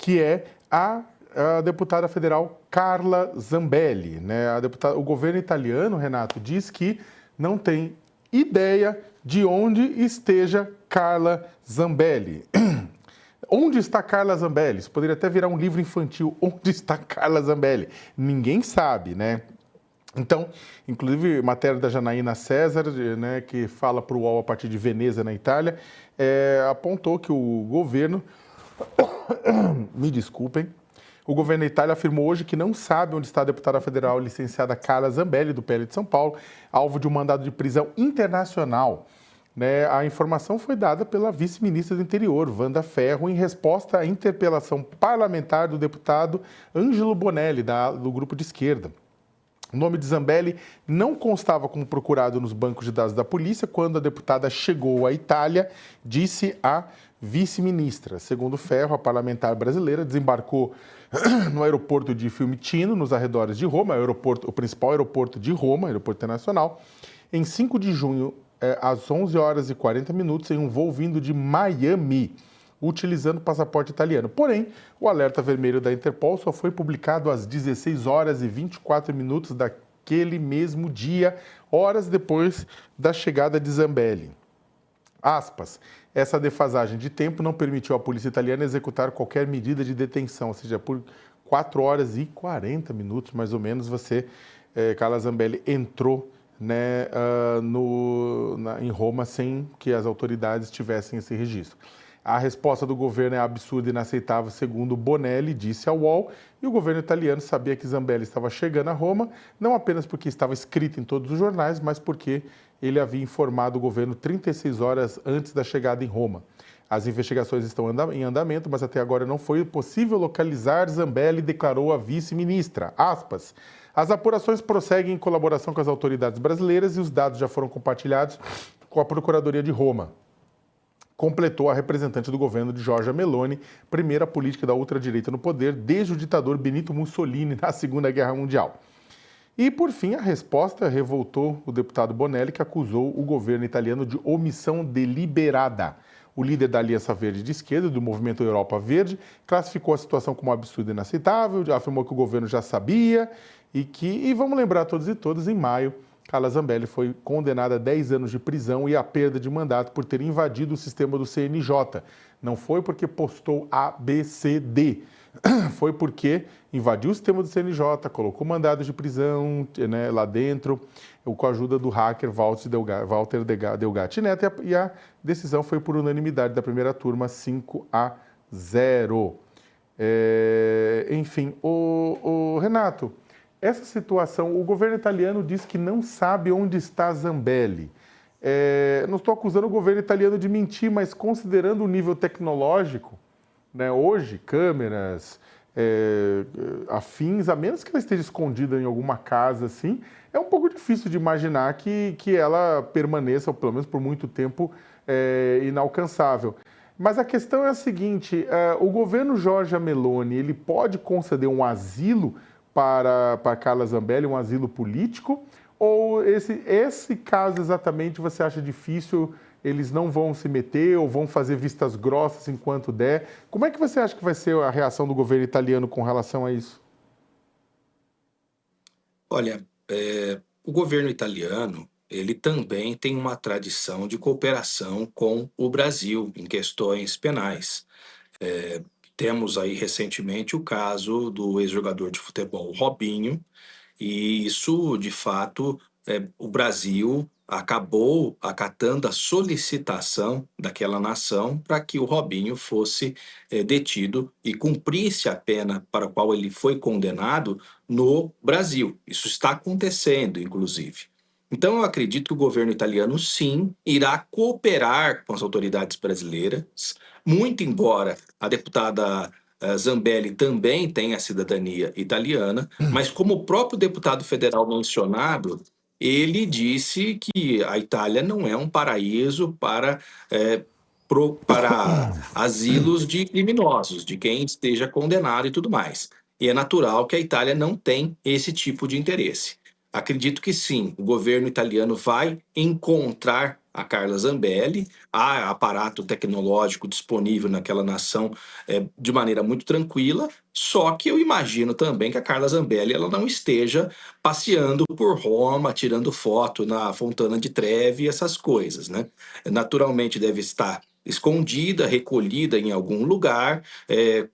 que é a deputada federal Carla Zambelli, né? O governo italiano, Renato, diz que não tem ideia de onde esteja Carla Zambelli. Onde está Carla Zambelli? Isso poderia até virar um livro infantil. Onde está Carla Zambelli? Ninguém sabe, né? Então, inclusive, matéria da Janaína César, né, que fala para o UOL a partir de Veneza, na Itália, apontou que o governo, me desculpem, o governo da Itália afirmou hoje que não sabe onde está a deputada federal licenciada Carla Zambelli, do PL de São Paulo, alvo de um mandado de prisão internacional. Né, a informação foi dada pela vice-ministra do Interior, Wanda Ferro, em resposta à interpelação parlamentar do deputado Ângelo Bonelli, do grupo de esquerda. O nome de Zambelli não constava como procurado nos bancos de dados da polícia quando a deputada chegou à Itália, disse a vice-ministra. Segundo Ferro, a parlamentar brasileira desembarcou no aeroporto de Fiumicino, nos arredores de Roma, o principal aeroporto de Roma, aeroporto internacional, em 5 de junho, às 11 horas e 40 minutos, em um voo vindo de Miami, utilizando o passaporte italiano. Porém, o alerta vermelho da Interpol só foi publicado às 16 horas e 24 minutos daquele mesmo dia, horas depois da chegada de Zambelli. Aspas, essa defasagem de tempo não permitiu à polícia italiana executar qualquer medida de detenção, ou seja, por 4 horas e 40 minutos, mais ou menos, Carla Zambelli entrou, né, em Roma sem que as autoridades tivessem esse registro. A resposta do governo é absurda e inaceitável, segundo Bonelli disse ao UOL, e o governo italiano sabia que Zambelli estava chegando a Roma, não apenas porque estava escrito em todos os jornais, mas porque ele havia informado o governo 36 horas antes da chegada em Roma. As investigações estão em andamento, mas até agora não foi possível localizar Zambelli, declarou a vice-ministra. Aspas, as apurações prosseguem em colaboração com as autoridades brasileiras e os dados já foram compartilhados com a Procuradoria de Roma. Completou a representante do governo de Giorgia Meloni, primeira política da ultradireita no poder desde o ditador Benito Mussolini na Segunda Guerra Mundial. E, por fim, a resposta revoltou o deputado Bonelli, que acusou o governo italiano de omissão deliberada. O líder da Aliança Verde de Esquerda, do Movimento Europa Verde, classificou a situação como absurda e inaceitável, afirmou que o governo já sabia e vamos lembrar todos e todas, em maio, Carla Zambelli foi condenada a 10 anos de prisão e a perda de mandato por ter invadido o sistema do CNJ. Não foi porque postou ABCD, foi porque invadiu o sistema do CNJ, colocou mandados de prisão, né, lá dentro, com a ajuda do hacker Walter Delgatti Neto, e a decisão foi por unanimidade da primeira turma, 5-0. Enfim, Renato, essa situação, o governo italiano diz que não sabe onde está Zambelli. Não estou acusando o governo italiano de mentir, mas considerando o nível tecnológico, né, hoje, câmeras, afins, a menos que ela esteja escondida em alguma casa assim, é um pouco difícil de imaginar que ela permaneça, ou pelo menos por muito tempo, inalcançável. Mas a questão é a seguinte, o governo Giorgia Meloni, ele pode conceder um asilo para Carla Zambelli, um asilo político, ou esse caso exatamente você acha difícil, eles não vão se meter ou vão fazer vistas grossas enquanto der? Como é que você acha que vai ser a reação do governo italiano com relação a isso? Olha, o governo italiano, ele também tem uma tradição de cooperação com o Brasil em questões penais. Temos aí recentemente o caso do ex-jogador de futebol Robinho, e isso, de fato, o Brasil acabou acatando a solicitação daquela nação para que o Robinho fosse detido e cumprisse a pena para a qual ele foi condenado no Brasil. Isso está acontecendo, inclusive. Então, eu acredito que o governo italiano, sim, irá cooperar com as autoridades brasileiras, muito embora a deputada Zambelli também tenha cidadania italiana, mas como o próprio deputado federal mencionado, ele disse que a Itália não é um paraíso para asilos de criminosos, de quem esteja condenado e tudo mais. E é natural que a Itália não tem esse tipo de interesse. Acredito que sim, o governo italiano vai encontrar a Carla Zambelli, há aparato tecnológico disponível naquela nação de maneira muito tranquila, só que eu imagino também que a Carla Zambelli ela não esteja passeando por Roma, tirando foto na Fontana de Trevi, essas coisas, né? Naturalmente deve estar escondida, recolhida em algum lugar,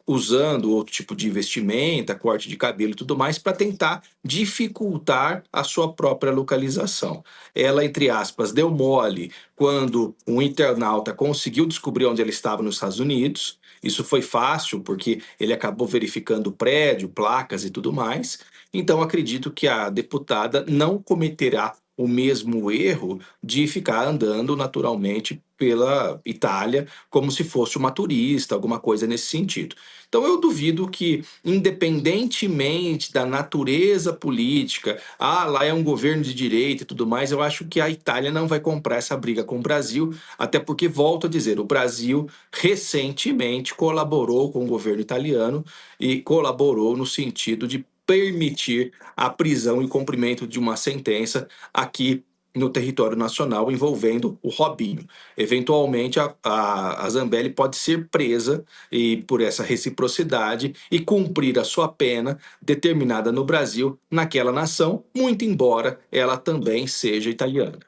usando outro tipo de vestimenta, corte de cabelo e tudo mais, para tentar dificultar a sua própria localização. Ela, entre aspas, deu mole quando um internauta conseguiu descobrir onde ela estava nos Estados Unidos. Isso foi fácil, porque ele acabou verificando o prédio, placas e tudo mais. Então, acredito que a deputada não cometerá o mesmo erro de ficar andando naturalmente pela Itália como se fosse uma turista, alguma coisa nesse sentido. Então eu duvido que, independentemente da natureza política, lá é um governo de direita e tudo mais, eu acho que a Itália não vai comprar essa briga com o Brasil, até porque, volto a dizer, o Brasil recentemente colaborou com o governo italiano e colaborou no sentido de permitir a prisão e cumprimento de uma sentença aqui no território nacional envolvendo o Robinho. Eventualmente, a Zambelli pode ser presa e por essa reciprocidade e cumprir a sua pena determinada no Brasil, naquela nação, muito embora ela também seja italiana.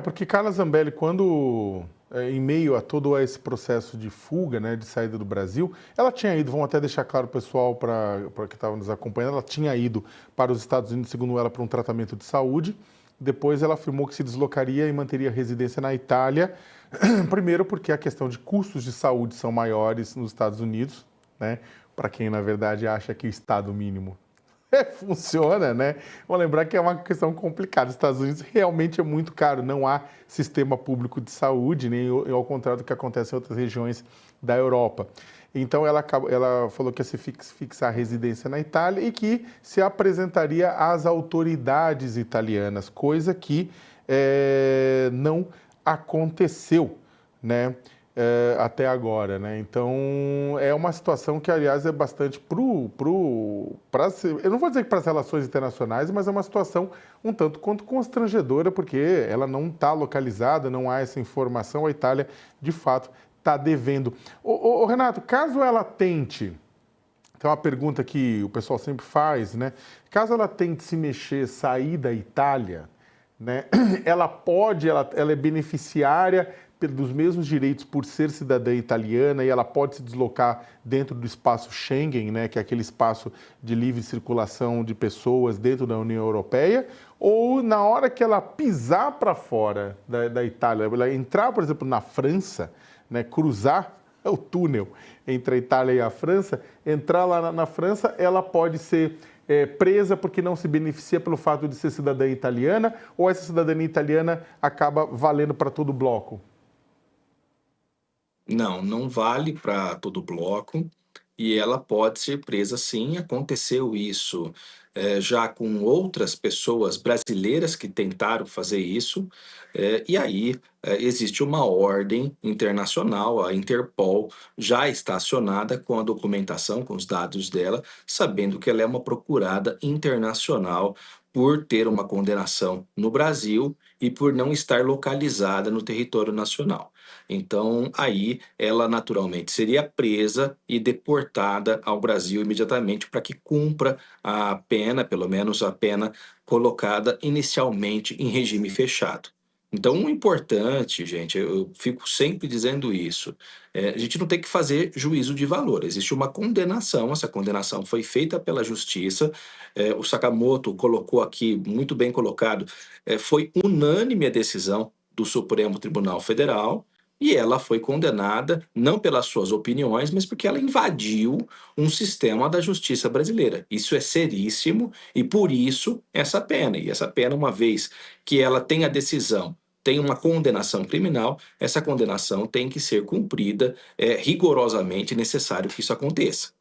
Porque Carla Zambelli, quando em meio a todo esse processo de fuga, né, de saída do Brasil, ela tinha ido, vamos até deixar claro, pessoal, para que estava nos acompanhando, ela tinha ido para os Estados Unidos, segundo ela, para um tratamento de saúde. Depois ela afirmou que se deslocaria e manteria residência na Itália, primeiro porque a questão de custos de saúde são maiores nos Estados Unidos, né? Para quem, na verdade, acha que o Estado mínimo funciona, né? Vamos lembrar que é uma questão complicada. Os Estados Unidos realmente é muito caro, não há sistema público de saúde, nem ao contrário do que acontece em outras regiões da Europa. Então ela falou que ia se fixar residência na Itália e que se apresentaria às autoridades italianas, coisa que não aconteceu, né? Até agora, né? Então é uma situação que, aliás, é bastante eu não vou dizer que para as relações internacionais, mas é uma situação um tanto quanto constrangedora, porque ela não está localizada, não há essa informação, a Itália, de fato, está devendo. Ô, Renato, caso ela tente, tem uma pergunta que o pessoal sempre faz, né? Caso ela tente se mexer, sair da Itália, né? Ela é beneficiária dos mesmos direitos por ser cidadã italiana e ela pode se deslocar dentro do espaço Schengen, né, que é aquele espaço de livre circulação de pessoas dentro da União Europeia, ou na hora que ela pisar para fora da Itália, ela entrar, por exemplo, na França, né, cruzar o túnel entre a Itália e a França, entrar lá na França, ela pode ser presa porque não se beneficia pelo fato de ser cidadã italiana, ou essa cidadania italiana acaba valendo para todo o bloco? Não, não vale para todo bloco e ela pode ser presa sim. Aconteceu isso já com outras pessoas brasileiras que tentaram fazer isso, e aí existe uma ordem internacional, a Interpol já está acionada com a documentação, com os dados dela, sabendo que ela é uma procurada internacional por ter uma condenação no Brasil e por não estar localizada no território nacional. Então, aí ela naturalmente seria presa e deportada ao Brasil imediatamente para que cumpra a pena, pelo menos a pena colocada inicialmente em regime fechado. Então, o importante, gente, eu fico sempre dizendo isso, a gente não tem que fazer juízo de valor. Existe uma condenação, essa condenação foi feita pela justiça, o Sakamoto colocou aqui, muito bem colocado, foi unânime a decisão do Supremo Tribunal Federal, e ela foi condenada não pelas suas opiniões, mas porque ela invadiu um sistema da justiça brasileira. Isso é seríssimo e por isso essa pena. E essa pena, uma vez que ela tem a decisão, tem uma condenação criminal, essa condenação tem que ser cumprida, é rigorosamente necessário que isso aconteça.